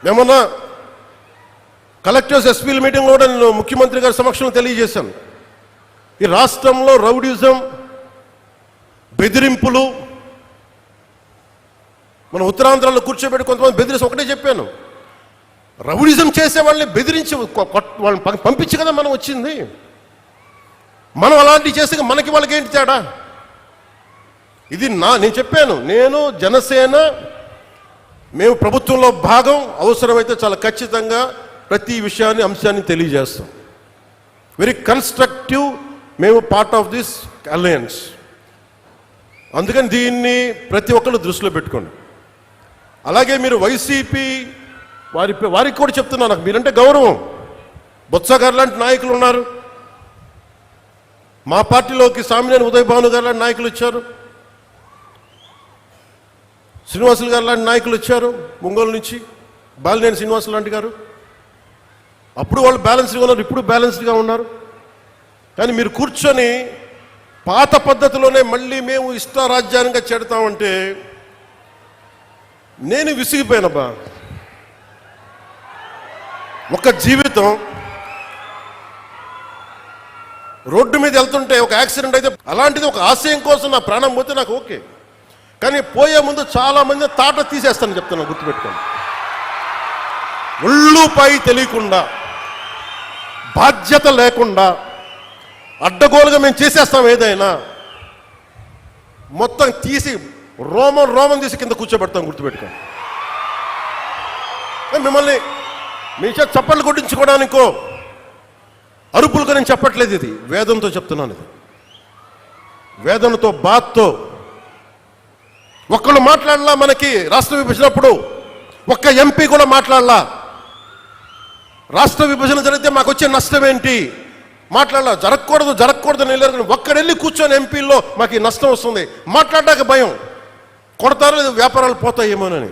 మేమన్నా కలెక్టర్స్ ఎస్పీల మీటింగ్లో కూడా నేను ముఖ్యమంత్రి గారి సమక్షంలో తెలియజేశాను. ఈ రాష్ట్రంలో రౌడీజం, బెదిరింపులు, మన ఉత్తరాంధ్రలో కూర్చోబెట్టి కొంతమంది బెదిరించి ఒకటే చెప్పాను, రౌడీజం చేసే వాళ్ళని బెదిరించి వాళ్ళని పంపించి కదా మనం వచ్చింది. మనం అలాంటివి చేస్తే మనకి వాళ్ళకి ఏంటి తేడా? ఇది నేను చెప్పాను, నేను జనసేన మేము ప్రభుత్వంలో భాగం, అవసరమైతే చాలా ఖచ్చితంగా ప్రతి విషయాన్ని అంశాన్ని తెలియజేస్తాం. వెరీ కన్స్ట్రక్టివ్, మేము పార్ట్ ఆఫ్ దిస్ అలయన్స్. అందుకని దీన్ని ప్రతి ఒక్కరు దృష్టిలో పెట్టుకోండి. అలాగే మీరు వైసీపీ వారికి కూడా చెప్తున్నా, నాకు మీరంటే గౌరవం. బొత్స గారు లాంటి నాయకులు ఉన్నారు, మా పార్టీలోకి సామినేని ఉదయ్ భాను గారు లాంటి నాయకులు వచ్చారు, శ్రీనివాసులు గారు లాంటి నాయకులు వచ్చారు ఒంగోలు నుంచి, బాలినేని శ్రీనివాసులు లాంటి గారు. అప్పుడు వాళ్ళు బ్యాలెన్స్డ్గా ఉన్నారు, ఇప్పుడు బ్యాలెన్స్డ్గా ఉన్నారు. కానీ మీరు కూర్చొని పాత పద్ధతిలోనే మళ్ళీ మేము ఇష్టారాజ్యాంగంగా చెడతామంటే నేను విసిగిపోయానబ్బా. ఒక జీవితం రోడ్డు మీద వెళ్తుంటే ఒక యాక్సిడెంట్ అయితే అలాంటిది ఒక ఆశయం కోసం నా ప్రాణం పోతే నాకు ఓకే, కానీ పోయే ముందు చాలా మంది తాట తీసేస్తాను చెప్తాను, గుర్తుపెట్టుకోండి. ఒళ్ళుపై తెలియకుండా, బాధ్యత లేకుండా అడ్డగోలుగా మేము చేసేస్తాం ఏదైనా, మొత్తం తీసి రోమం తీసి కింద కూర్చోబెడతాం, గుర్తుపెట్టుకోండి. మిమ్మల్ని మీ చేత చప్పట్లు కొట్టించుకోవడానికో అరుపులుగా నేను చెప్పట్లేదు, ఇది వేదంతో చెప్తున్నాను. ఇది వేదనతో, బాధతో. ఒక్కళ్ళు మాట్లాడలా, మనకి రాష్ట్ర విభజనప్పుడు ఒక్క ఎంపీ కూడా మాట్లాడలా. రాష్ట్ర విభజన జరిగితే మాకు వచ్చే నష్టం ఏంటి మాట్లాడలా. జరగకూడదు వెళ్ళారు, ఒక్కడెళ్ళి కూర్చొని ఎంపీల్లో మాకు ఈ నష్టం వస్తుంది మాట్లాడడానికి భయం, కొడతారో వ్యాపారాలు పోతాయేమోనని.